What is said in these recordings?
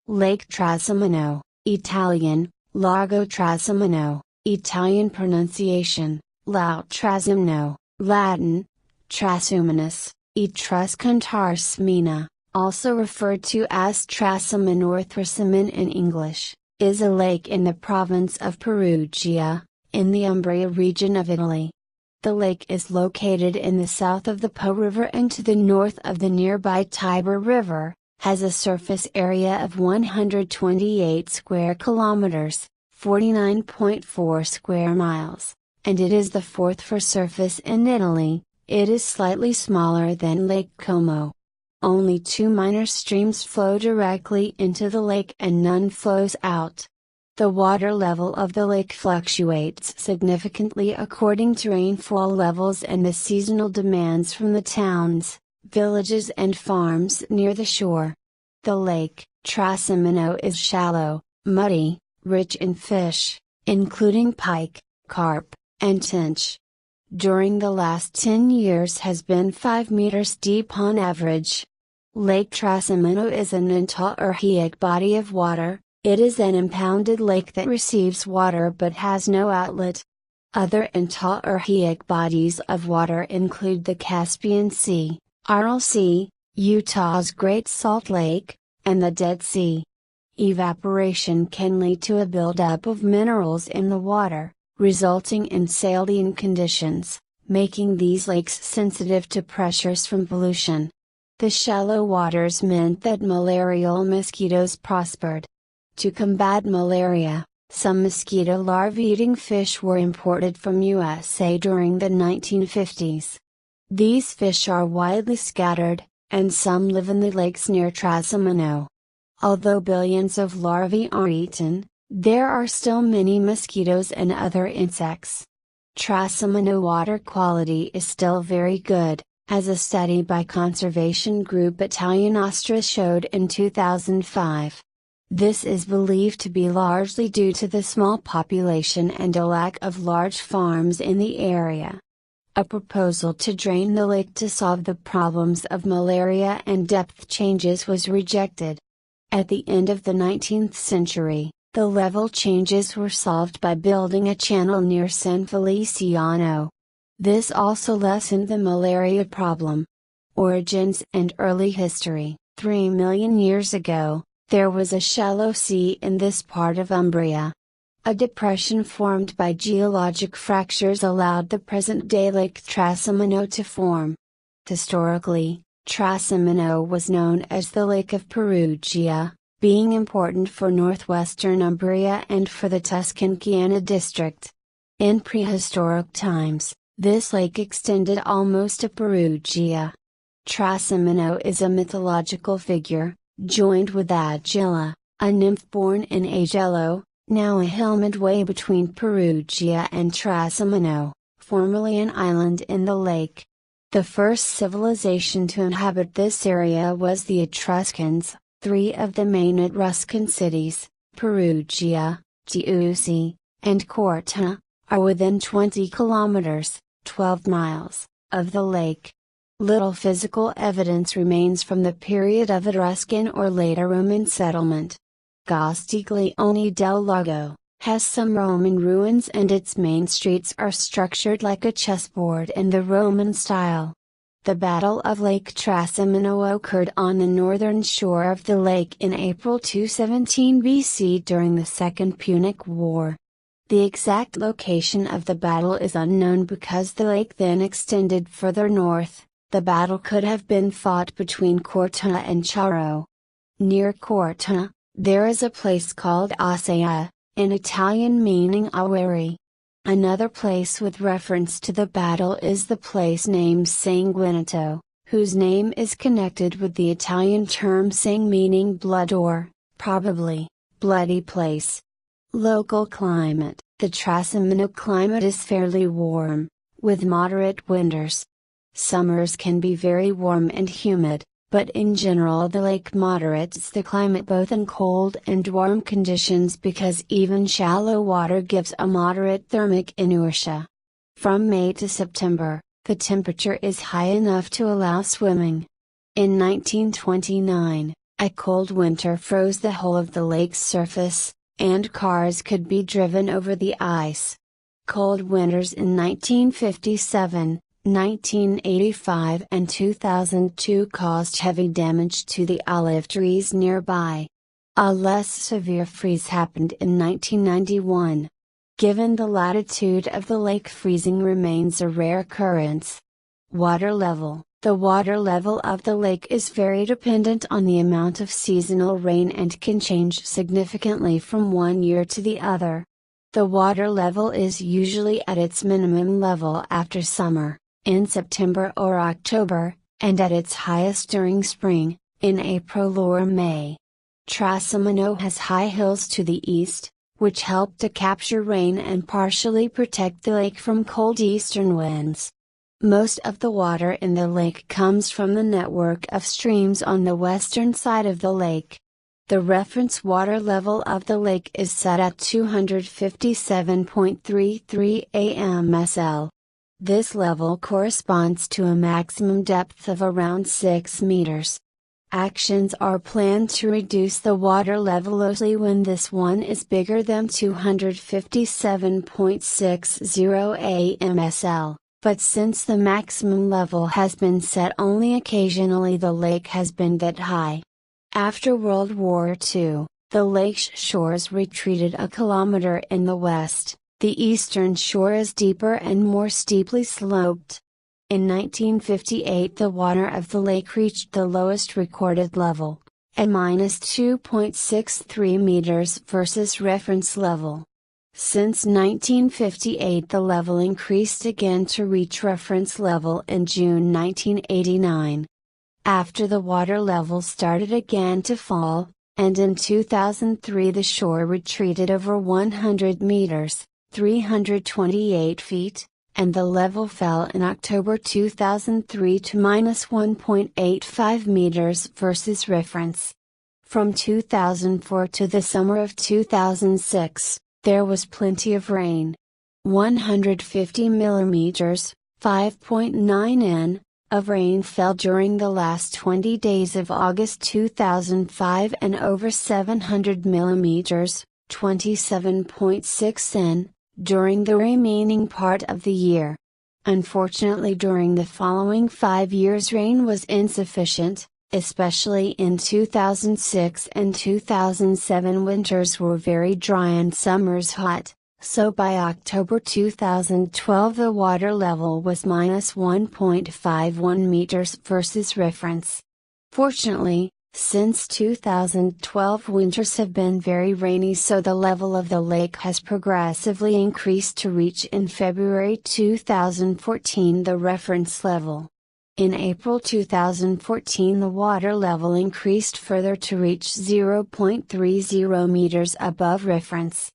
Lake Trasimeno, Italian, Lago Trasimeno, Italian pronunciation, Lago Trasimeno, Latin, Trasumennus, Etruscan Tarśmina, also referred to as Trasimene or Trasimene in English, is a lake in the province of Perugia, in the Umbria region of Italy. The lake is located in the south of the Po River and to the north of the nearby Tiber River, has a surface area of 128 square kilometers, 49.4 square miles, and it is the fourth for surface in Italy. It is slightly smaller than Lake Como. Only two minor streams flow directly into the lake and none flows out. The water level of the lake fluctuates significantly according to rainfall levels and the seasonal demands from the towns, villages and farms near the shore. The lake, Trasimeno, is shallow, muddy, rich in fish, including pike, carp, and tench. During the last 10 years has been 5 meters deep on average. Lake Trasimeno is an intalaric body of water. It is an impounded lake that receives water but has no outlet. Other intalaric bodies of butter include the Caspian Sea, Aral Sea, Utah's Great Salt Lake, and the Dead Sea. Evaporation can lead to a buildup of minerals in the water, resulting in saline conditions, making these lakes sensitive to pressures from pollution. The shallow waters meant that malarial mosquitoes prospered. To combat malaria, some mosquito larvae-eating fish were imported from USA during the 1950s. These fish are widely scattered, and some live in the lakes near Trasimeno. Although billions of larvae are eaten, there are still many mosquitoes and other insects. Trasimeno water quality is still very good, as a study by conservation group Italian Austria showed in 2005. This is believed to be largely due to the small population and a lack of large farms in the area. A proposal to drain the lake to solve the problems of malaria and depth changes was rejected. At the end of the 19th century, the level changes were solved by building a channel near San Feliciano. This also lessened the malaria problem. Origins and early history: 3 million years ago, there was a shallow sea in this part of Umbria. A depression formed by geologic fractures allowed the present-day Lake Trasimeno to form. Historically, Trasimeno was known as the Lake of Perugia, being important for northwestern Umbria and for the Tuscany district. In prehistoric times, this lake extended almost to Perugia. Trasimeno is a mythological figure, joined with Agila, a nymph born in Agello, now a hill midway between Perugia and Trasimeno, formerly an island in the lake. The first civilization to inhabit this area was the Etruscans. 3 of the main Etruscan cities, Perugia, Chiusi, and Cortona, are within 20 kilometers, 12 miles, of the lake. Little physical evidence remains from the period of Etruscan or later Roman settlement. Castiglione del Lago has some Roman ruins and its main streets are structured like a chessboard in the Roman style. The Battle of Lake Trasimeno occurred on the northern shore of the lake in April 217 BC during the Second Punic War. The exact location of the battle is unknown because the lake then extended further north. The battle could have been fought between Cortona and Chiaro. Near Cortona, there is a place called Osea, in Italian meaning Awari. Another place with reference to the battle is the place named Sanguinito, whose name is connected with the Italian term sang meaning blood or, probably, bloody place. Local climate: the Trasimeno climate is fairly warm, with moderate winters. Summers can be very warm and humid, but in general the lake moderates the climate both in cold and warm conditions because even shallow water gives a moderate thermic inertia. From May to September, the temperature is high enough to allow swimming. In 1929, a cold winter froze the whole of the lake's surface, and cars could be driven over the ice. Cold winters in 1957, 1985 and 2002 caused heavy damage to the olive trees nearby. A less severe freeze happened in 1991. Given the latitude of the lake, freezing remains a rare occurrence. Water level. The water level of the lake is very dependent on the amount of seasonal rain and can change significantly from one year to the other. The water level is usually at its minimum level after summer, in September or October, and at its highest during spring, in April or May. Trasimeno has high hills to the east, which help to capture rain and partially protect the lake from cold eastern winds. Most of the water in the lake comes from the network of streams on the western side of the lake. The reference water level of the lake is set at 257.33 AMSL. This level corresponds to a maximum depth of around 6 meters. Actions are planned to reduce the water level only when this one is bigger than 257.60 AMSL, but since the maximum level has been set only occasionally, the lake has been that high. After World War II, the lake's shores retreated a kilometer in the west. The eastern shore is deeper and more steeply sloped. In 1958, the water of the lake reached the lowest recorded level, at -2.63 meters versus reference level. Since 1958, the level increased again to reach reference level in June 1989. After the water level started again to fall, and in 2003 the shore retreated over 100 meters, 328 feet, and the level fell in October 2003 to -1.85 meters versus reference. From 2004 to the summer of 2006, there was plenty of rain. 150 millimeters, 5.9 in, of rain fell during the last 20 days of August 2005 and over 700 millimeters, 27.6 in, during the remaining part of the year. Unfortunately, during the following 5 years rain was insufficient, especially in 2006 and 2007. Winters were very dry and summers hot, so by October 2012 the water level was -1.51 meters versus reference. Fortunately, since 2012 winters have been very rainy, so the level of the lake has progressively increased to reach in February 2014 the reference level. In April 2014 the water level increased further to reach 0.30 meters above reference.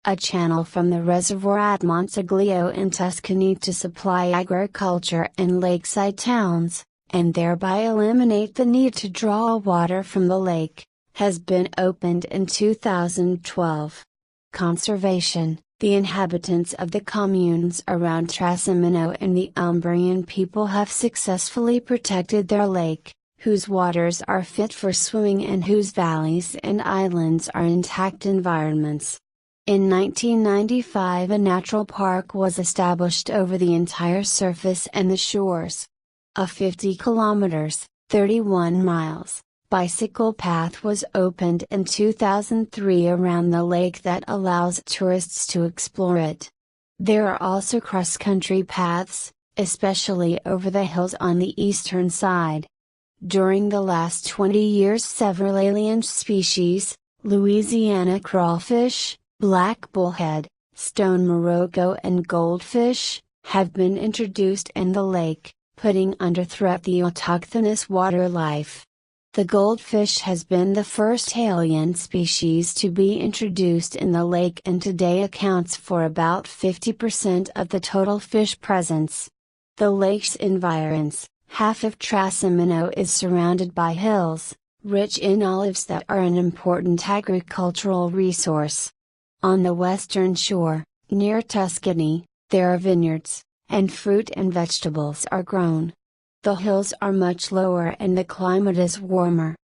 A channel from the reservoir at Monteglio in Tuscany to supply agriculture and lakeside towns, and thereby eliminate the need to draw water from the lake, has been opened in 2012. Conservation. The inhabitants of the communes around Trasimeno and the Umbrian people have successfully protected their lake, whose waters are fit for swimming and whose valleys and islands are intact environments. In 1995 a natural park was established over the entire surface and the shores. A 50 kilometers, 31 miles, bicycle path was opened in 2003 around the lake that allows tourists to explore it. There are also cross-country paths, especially over the hills on the eastern side. During the last 20 years several alien species, Louisiana crawfish, black bullhead, stone morocco and goldfish, have been introduced in the lake, putting under threat the autochthonous water life. The goldfish has been the first alien species to be introduced in the lake and today accounts for about 50% of the total fish presence. The lake's environs, half of Trasimeno is surrounded by hills, rich in olives that are an important agricultural resource. On the western shore, near Tuscany, there are vineyards, and fruit and vegetables are grown. The hills are much lower and the climate is warmer.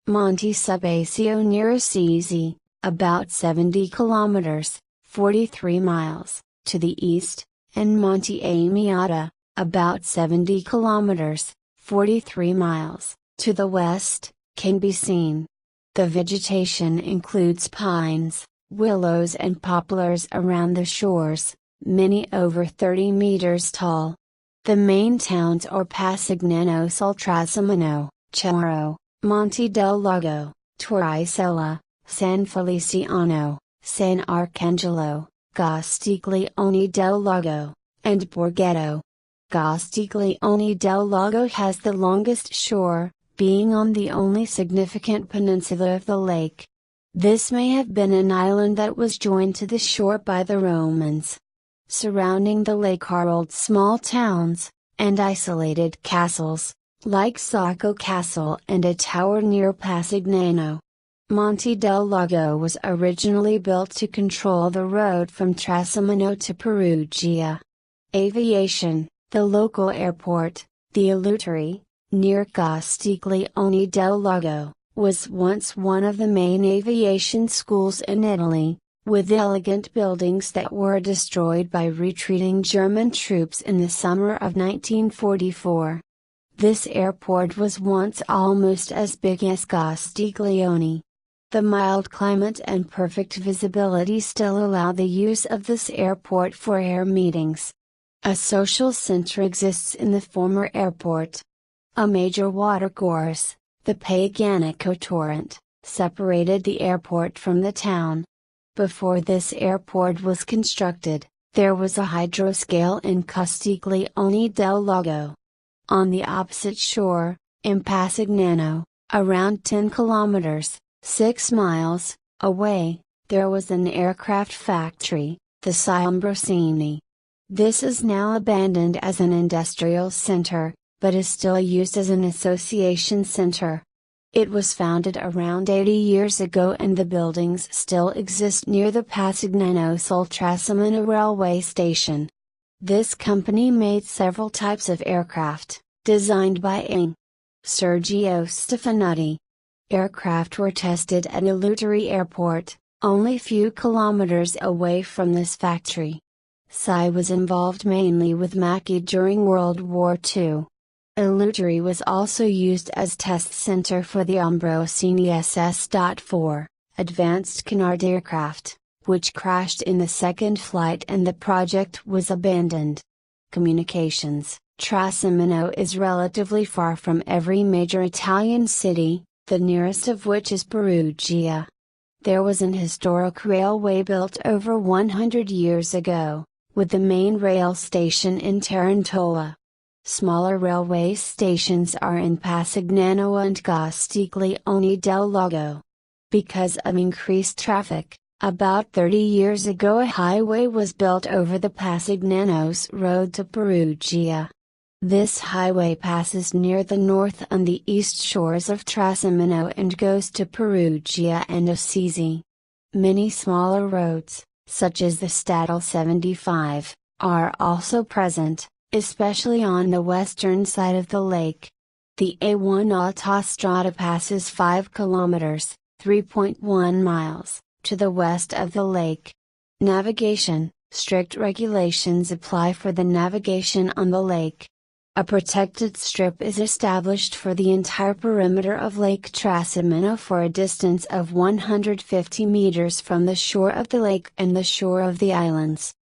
Monte Subasio near Assisi, about 70 kilometers, 43 miles, to the east, and Monte Amiata, about 70 kilometers, 43 miles, to the west, can be seen. The vegetation includes pines, willows and poplars around the shores, many over 30 meters tall. The main towns are Passignano sul Trasimeno, Cero, Monte del Lago, Torricella, San Feliciano, San Arcangelo, Castiglione del Lago, and Borghetto. Castiglione del Lago has the longest shore, being on the only significant peninsula of the lake. This may have been an island that was joined to the shore by the Romans. Surrounding the lake are old small towns, and isolated castles, like Sacco Castle and a tower near Passignano. Monte del Lago was originally built to control the road from Trasimene to Perugia. Aviation, the local airport, the Eleutery, near Castiglione del Lago, was once one of the main aviation schools in Italy, with elegant buildings that were destroyed by retreating German troops in the summer of 1944. This airport was once almost as big as Castiglione. The mild climate and perfect visibility still allow the use of this airport for air meetings. A social center exists in the former airport. A major watercourse, the Paganico torrent, separated the airport from the town. Before this airport was constructed, there was a hydroscale in Castiglione del Lago. On the opposite shore, in Passignano, around 10 kilometers, 6 miles, away, there was an aircraft factory, the Ciambrosini. This is now abandoned as an industrial center, but is still used as an association center. It was founded around 80 years ago and the buildings still exist near the Passignano sul Trasimeno railway station. This company made several types of aircraft, designed by Ing. Sergio Stefanutti. Aircraft were tested at Eleutery Airport, only few kilometers away from this factory. Sci was involved mainly with Macchi during World War II. Eleutery was also used as test center for the Ambrosini SS.4, advanced canard aircraft, which crashed in the second flight and the project was abandoned. Communications: Trasimeno is relatively far from every major Italian city, the nearest of which is Perugia. There was an historic railway built over 100 years ago, with the main rail station in Tarantola. Smaller railway stations are in Passignano and Castiglione del Lago. Because of increased traffic, about 30 years ago a highway was built over the Passignano's road to Perugia. This highway passes near the north and the east shores of Trasimeno and goes to Perugia and Assisi. Many smaller roads, such as the Statale 75, are also present, especially on the western side of the lake. The A1 autostrada passes 5 kilometers, 3.1 miles, to the west of the lake. Navigation: strict regulations apply for the navigation on the lake. A protected strip is established for the entire perimeter of Lake Trasimeno for a distance of 150 meters from the shore of the lake and the shore of the islands.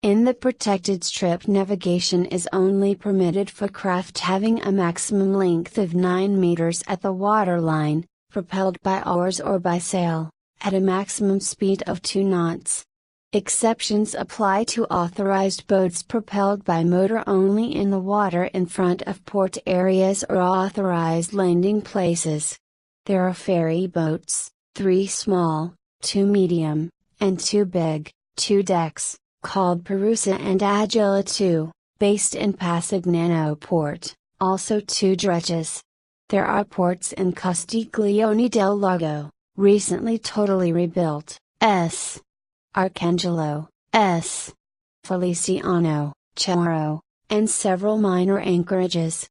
In the protected strip, navigation is only permitted for craft having a maximum length of 9 meters at the waterline, propelled by oars or by sail, at a maximum speed of 2 knots. Exceptions apply to authorized boats propelled by motor only in the water in front of port areas or authorized landing places. There are ferry boats, 3 small, 2 medium, and 2 big, 2 decks, called Perugia and Agila 2, based in Passignano port, also 2 dredges. There are ports in Castiglione del Lago, recently totally rebuilt, S. Arcangelo, S. Feliciano, Cero, and several minor anchorages.